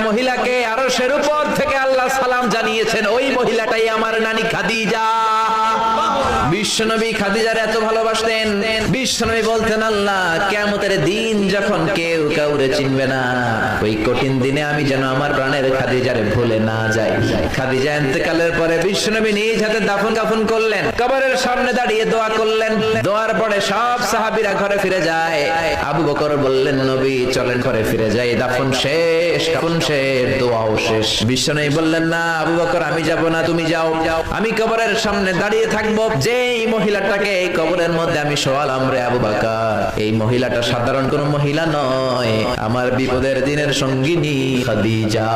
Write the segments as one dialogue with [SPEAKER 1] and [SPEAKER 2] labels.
[SPEAKER 1] মহিলাকে আরশের উপর থেকে আল্লাহ সালাম জানিয়েছেন, ওই মহিলাটাই আমার নানি খাদিজা। বিশ্বনবী খাদিজার এত ভালোবাসতেন, বিশ্বনবী বলতেন, আল্লাহ কিয়ামতের দিন যখন কেউ কাউরে চিনবে না, ওই কঠিন দিনে আমি যেন আমার প্রাণের খাদিজারে ভুলে না যাই। খাদিজা ইন্তেকালের পরে বিশ্বনবী নিজ হাতে দাফন কাফন করলেন, কবরের সামনে দাঁড়িয়ে দোয়া করলেন। দোয়ার পরে সব সাহাবীরা ঘরে ফিরে যায়। আবু বকর বললেন, নবী চলেন ঘরে ফিরে যাই, দাফন শেষ, কাফন শেষ, দোয়াও শেষ। বিশ্বনবী বললেন, না আবু বকর আমি যাব না, তুমি যাও, আমি কবরের সামনে দাঁড়িয়ে থাকবো। যেই মহিলাটাকে এই কবরের মধ্যে আমি শোয়ালাম রে আবু বকর, এই মহিলাটা সাধারণ কোন মহিলা নয়, আমার বিপদের দিনের সঙ্গিনী খাদিজা।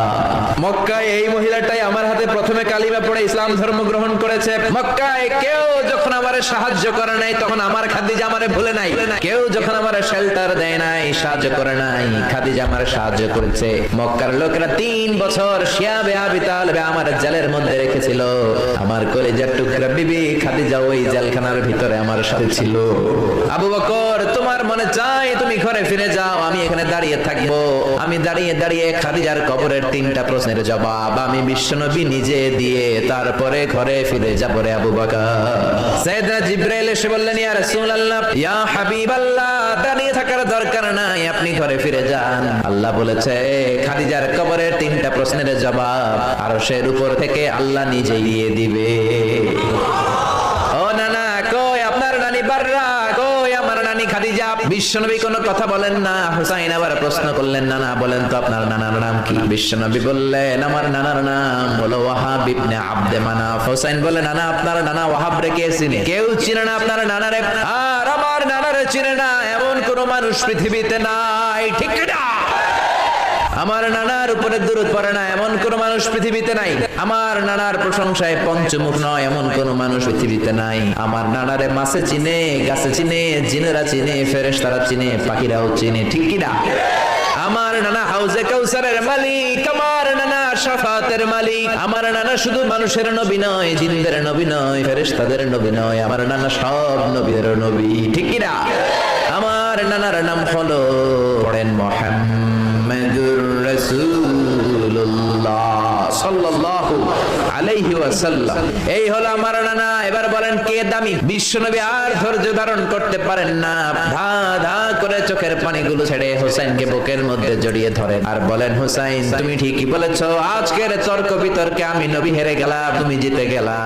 [SPEAKER 1] মক্কায় এই মহিলাটাই আমার হাতে প্রথমে কালিমা পড়ে ইসলাম ধর্ম গ্রহণ করেছে। মক্কায় কেউ যখন আমারে সাহায্য করে নাই, তখন আমার খাদিজা আমারে ভুলে নাই। কেউ যখন আমারে শেল্টার দেয় নাই, সাহায্য করে নাই, খাদিজা আমারে সাহায্য করেছে। মক্কার লোকেরা 3 বছর শিয়াবে আবি তালেব আমার জেলের মধ্যে রেখেছিল। আমার কলিজার টুকরা বিবি খাদিজা ওই জেলখানার ভিতরে আমার সাথে ছিল। আবু বকর তোমার মনে চাই তুমি ঘরে ফিরে যাও, আমি এখানে দাঁড়িয়ে থাকবো। আমি দাঁড়িয়ে দাঁড়িয়ে খাদিজার কবরের 3টা প্রশ্নের জবাব আমি বিশ্বনবী নিজে দিয়ে তারপরে ঘরে ফিরে যাব রে আবু বকর। সাইয়েদনা জিবরাইল এসে বললেন, ইয়া রাসূলুল্লাহ, ইয়া হাবিবাল্লাহ, দাঁড়িয়ে থাকার দরকার নাই, আপনি ঘরে ফিরে যান। আল্লাহ বলেছে খাদিজার কবরের 3টা প্রশ্নের জবাব আরশের উপর থেকে আল্লাহ নিজেই দিয়ে দিবে। ও নানা কই আপনার নানি বাররা, কই আমার নানি খাদিজা? বিশ্বনবী কোনো কথা বলেন না। হুসাইন আবার প্রশ্ন করলেন, নানা বলেন তো আপনার নানার নাম কি? বিশ্বনবী বললেন, আমার নানার নাম হলো ওয়াহাব ইবনে আব্দে মানাফ। হুসাইন বলে, নানা আপনার নানা ওয়াহাব রে কে চিনে? কেউ চিনে না আপনার নানারে। আর আমার নানারে চিনে না এমন কোন মানুষ পৃথিবীতে নাই, ঠিক না? আমার নানার উপরে দুরূদ পড়ে না এমন কোন মানুষ পৃথিবীতে নাই। আমার নানার প্রশংসায় পঞ্চমুখ নয় এমন কোন মানুষ পৃথিবীতে নাই। আমার নানারে মাছে চিনে, গাছে চিনে, জিনেরা চিনে, ফেরেশতারা চিনে, পাখিরাও চিনে, ঠিক কি না? আমার নানা হাউজে কাউসারের মালিক, আমার নানা শাফাতের মালিক। আমার নানা শুধু মানুষের নবী নয়, জিনদের নবী নয়, ফেরেশতাদের নবী নয়, আমার নানা সব নবীর নবী, ঠিক কি না? আমার নানার নাম হলো পড়েন মুহাম্মাদুর রাসূলুল্লাহ সাল্লাল্লাহু আলাইহি ওয়াসাল্লাম। এই হলো আমার নানা। এবার বলেন কে দামি? বিশ্বনবী আর ধৈর্য ধারণ করতে পারেন না, ধা ধা করে চোখের পানিগুলো ছেড়ে হুসাইনকে বুকের মধ্যে জড়িয়ে ধরেন আর বলেন, হুসাইন তুমি ঠিকই বলেছো, আজকের তর্ক বিতর্কে আমি নবী হেরে গেলাম, তুমি জিতে গেলা।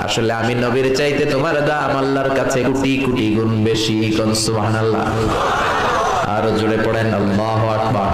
[SPEAKER 1] আসলে আমি নবীর চাইতে তোমার দাম আল্লাহর কাছে কোটি কোটি গুণ বেশি। কোন সুবহানাল্লাহ। আর জোরে পড়েন আল্লাহু আকবার।